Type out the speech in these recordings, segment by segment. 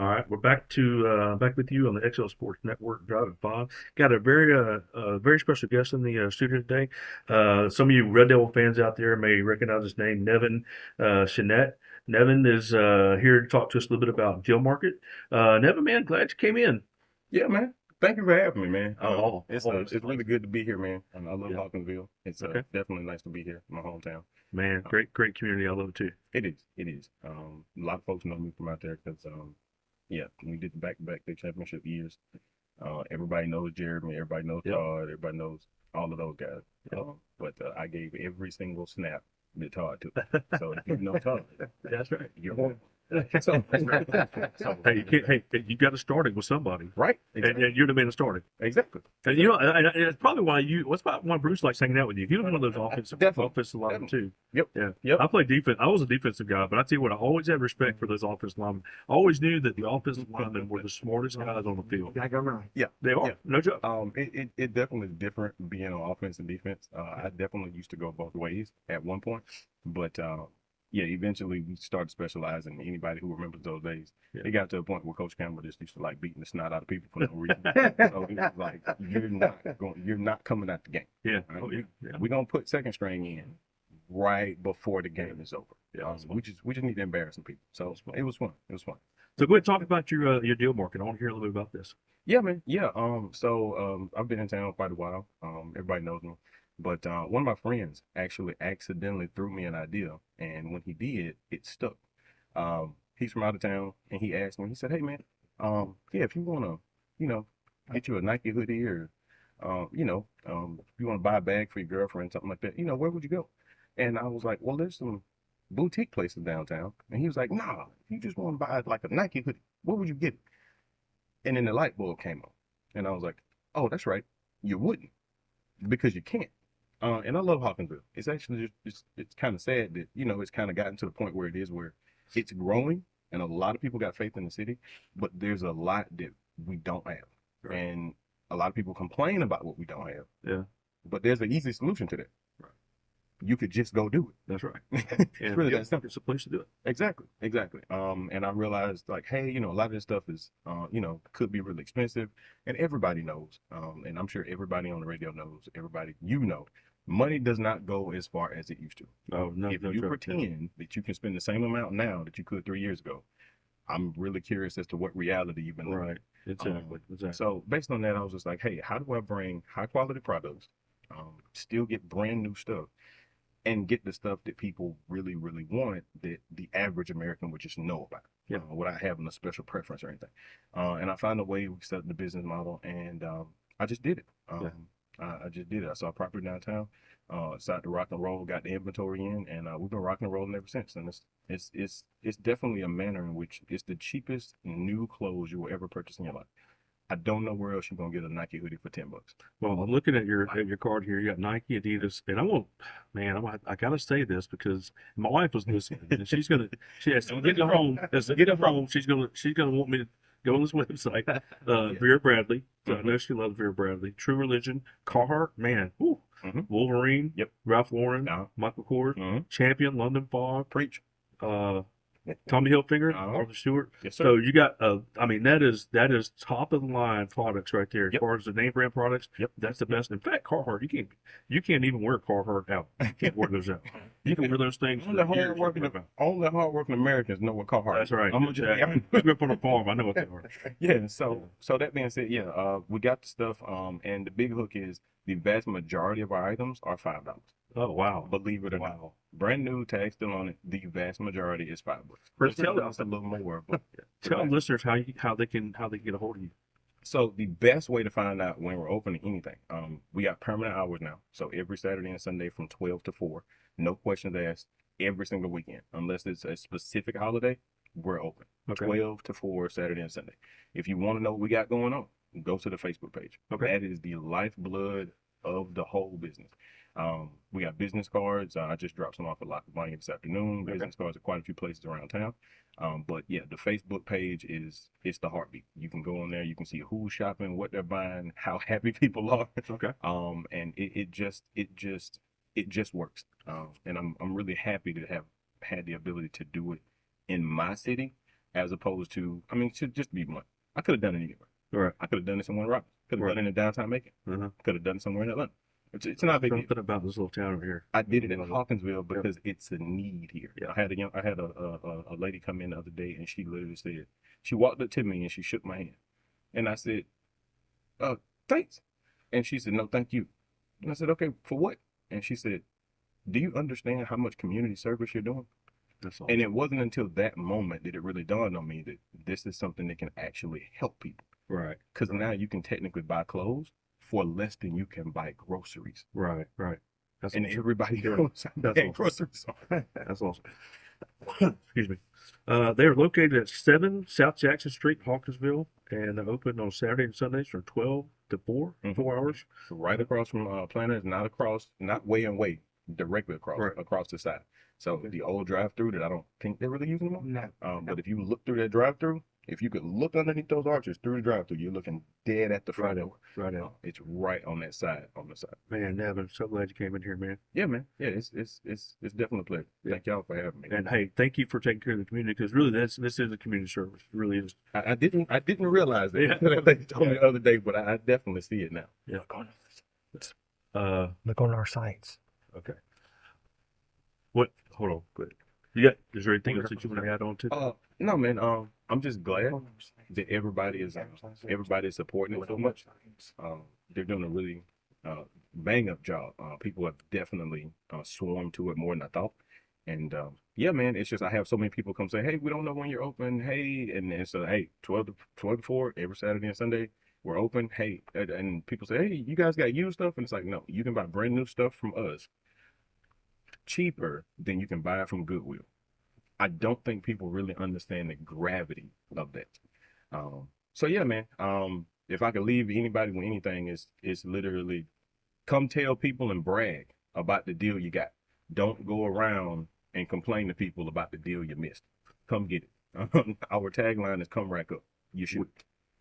All right, we're back with you on the XL Sports Network, Driving Five. Got a very special guest in the studio today. Some of you Red Devil fans out there may recognize his name, Nevin Chenette. Nevin is here to talk to us a little bit about deal market. Nevin, man, glad you came in. Yeah, man. Thank you for having me, man. Always, It's really always. good to be here, man. I love Yeah. Hawkinsville. It's Okay, definitely nice to be here, my hometown. man, Um, great community. I love it too. it is, it is. A lot of folks know me from out there because yeah, we did the back-to-back state championship years. Everybody knows Jeremy, everybody knows Yep, Todd, everybody knows all of those guys. yep. But I gave every single snap that Todd took. So if you know Todd, That's right. you're one. So, so Hey, you got to start it with somebody, right, and you're the man to start it. exactly, And you know, and it's probably why what's about why Bruce likes hanging out with you. He was one of those definitely, offensive linemen definitely. too. Yep, Yeah, yep. I played defense. I was a defensive guy, but I tell you what, I always had respect for those offensive linemen. I always knew that the offensive linemen were the smartest guys on the field. Yeah, They yeah. are, no joke. It definitely is different being on offense and defense. I definitely used to go both ways at one point, but yeah, eventually we started specializing. Anybody who remembers those days, Yeah, it got to a point where Coach Campbell just used to like beating the snot out of people for no reason. So it was like you're not coming out the game. yeah, Right? oh yeah, yeah. We're gonna put second string in right before the game is over. Yeah, that's fun. We just need to embarrass some people. So That's fun. it was fun. It was fun. So go ahead and talk about your deal market. I want to hear a little bit about this. Yeah, man. Yeah. I've been in town quite a while. Everybody knows me. But one of my friends actually accidentally threw me an idea, and when he did, it stuck. He's from out of town, and he asked me. He said, "Hey, man, yeah, if you wanna, you know, get you a Nike hoodie or, if you wanna buy a bag for your girlfriend, something like that, where would you go?" And I was like, "Well, there's some boutique places downtown." And he was like, "Nah, if you just want to buy like a Nike hoodie, what would you get?" And then the light bulb came on. And I was like, oh, that's right. You wouldn't because you can't. And I love Hawkinsville. It's actually it's kind of sad that, it's kind of gotten to the point where it is where it's growing and a lot of people got faith in the city, but there's a lot that we don't have. Right. And a lot of people complain about what we don't have, Yeah, but there's an easy solution to that. right. You could just go do That's right. it. It's And really deal that simple. market's a place to do it. Exactly, exactly. And I realized like, hey, a lot of this stuff is, could be really expensive, and everybody knows. And I'm sure everybody on the radio knows. Everybody, money does not go as far as it used to. Oh no, If no you joke. Yeah. pretend that you can spend the same amount now that you could 3 years ago, I'm really curious as to what reality you've been living Right. in. Exactly. So based on that, I was just like, hey, how do I bring high quality products, still get brand new stuff, and get the stuff that people really, really want that the average American would just know about, Yeah. without having a special preference or anything. And I found a way, we set up the business model, and I just did it. Yeah. I just did it. I saw a property downtown, decided to rock and roll, got the inventory in, and we've been rocking and rolling ever since. And it's definitely a manner in which it's the cheapest new clothes you will ever purchase in your life. I don't know where else you're gonna get a Nike hoodie for $10. Well, I'm looking at your card here. You got Nike, Adidas, and I gotta say this because my wife was listening, and she has to get home. As to get home, she's gonna want me to go on this website. Yeah. Vera Bradley. So I Hmm. know she loves Vera Bradley. True Religion, Carhartt, man, whew, Hmm. Wolverine, Yep. Ralph Lauren, Uh, Michael Kors, hmm. Champion, London Fog, Preach. uh, Tommy Hilfiger, Uh, Arthur Stewart. yes, sir. So you got, I mean, that is top of the line products right there. As Yep. far as the name brand products, Yep. that's the best. In fact, Carhartt, you can't even wear Carhartt out. You can't wear those out. You can wear those things Only for years. hardworking Americans know what Carhartt That's is. right. I'm gonna just be Exactly. honest. I grew up on a farm. I know what they are. Yeah. So that being said, yeah, we got the stuff. And the big hook is the vast majority of our items are $5. Oh wow, Believe it or not, wow. brand new, tag still on it. The vast majority is $5. Chris, It costs a little more, but tell listeners how they can get a hold of you. so the best way to find out when we're opening anything, we got permanent hours now. So every Saturday and Sunday from 12 to 4, no questions asked, every single weekend, unless it's a specific holiday, we're open. Okay. 12 to 4 Saturday and Sunday. If you want to know what we got going on, go to the Facebook page. Okay. That is the lifeblood of the whole business. We got business cards. I just dropped some off at Lock Money this afternoon. Okay. Business cards at quite a few places around town. But yeah, the Facebook page it's the heartbeat. You can go on there, you can see who's shopping, what they're buying, how happy people are. Okay. And it just works. And I'm really happy to have had the ability to do it in my city as opposed to, I mean, to just be blunt. I could have done it anywhere. Right. I could have done it somewhere in Rockets. Could have Right. done it in downtown Macon. Uh-huh. Could have done it somewhere in Atlanta. It's not a big deal. Something about this little town over here. I did it in Love it. Hawkinsville Yep. because it's a need here. Yeah. I had a lady come in the other day, and she literally said, she walked up to me and she shook my hand, and I said, thanks. And she said, no, thank you. And I said, okay, for what? And she said, do you understand how much community service you're doing? That's all. And it wasn't until that moment that it really dawned on me that this is something that can actually help people. Right. Because now you can technically buy clothes for less than you can buy groceries. Right. Right. That's And awesome. everybody Yeah. knows That's that awesome. groceries are. That's awesome. Excuse me. They are located at 7 South Jackson Street, Hawkinsville, and they're open on Saturday and Sundays from 12 to 4, Mhm. 4 hours. Right across from Planters, not across, not way and way, directly across, Right. across the side. So Okay. the old drive-through that I don't think they're really using anymore. No. But if you look through that drive-through, if you could look underneath those arches through the drive-through, you're looking dead at the front Right door. out. Right out. It's right on that side, on the side. Man, Nevin, so glad you came in here, man. Yeah, man. Yeah, it's definitely a pleasure. Yeah. Thank y'all for having me. And hey, thank you for taking care of the community because really, this is a community service. It really is. I didn't realize that. Yeah. They told me the other day, but I definitely see it now. Yeah. Look on our sites. Okay. What? Hold on. Good. You got? Is there anything else that you want to add on to? No, man. I'm just glad that everybody is supporting it so much. They're doing a really bang up job. People have definitely swarmed to it more than I thought. And yeah, man, it's just I have so many people come say, hey, we don't know when you're open. Hey, and so hey, 12 to 4 every Saturday and Sunday we're open. Hey, and people say, hey, you guys got used stuff, and it's like, no, you can buy brand new stuff from us cheaper than you can buy it from Goodwill. I don't think people really understand the gravity of that. So yeah, man. If I could leave anybody with anything, it's literally come tell people and brag about the deal you got. Don't go around and complain to people about the deal you missed. Come get it. Our tagline is "Come rack up." You should.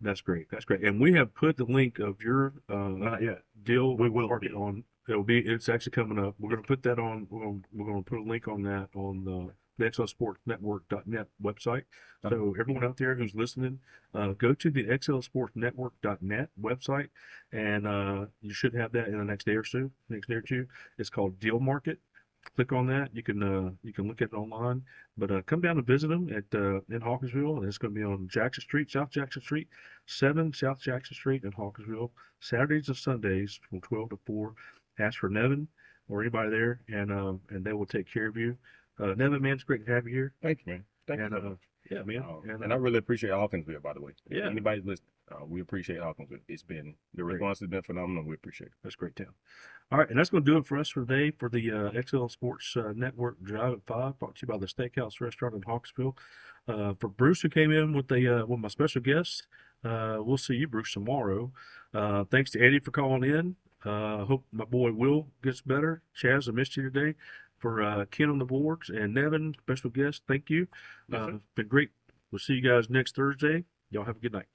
That's great. That's great. And we have put the link of your Not yet. deal We will market be. on. It's actually coming up. We're going to put that on. We're going to put a link on that on the XLSportsNetwork.net website. So everyone out there who's listening, go to the XLSportsNetwork.net website, and you should have that in the next day or so. Next day or two. It's called Deal Market. Click on that. You can look at it online, but come down and visit them at in Hawkinsville. And it's going to be on Jackson Street, South Jackson Street, 7 South Jackson Street in Hawkinsville, Saturdays and Sundays from 12 to 4. Ask for Nevin or anybody there, and they will take care of you. Nevin, man, it's great to have you here. Thank you, man. Thank you. And so much. yeah, man. And I really appreciate Hawkinsville, by the way. Yeah. Anybody's listening, we appreciate Hawkinsville. The Great. response has been phenomenal. We appreciate it. That's a great town. All right, and that's going to do it for us for today for the XL Sports Network Drive at 5, brought to you by the Steakhouse Restaurant in Hawkinsville. For Bruce, who came in with my special guest, we'll see you, Bruce, tomorrow. Thanks to Eddie for calling in. Hope my boy Will gets better. Chaz, I missed you today. For Ken on the boards and Nevin, special guest, thank you. Yes, sir. Been great. We'll see you guys next Thursday. Y'all have a good night.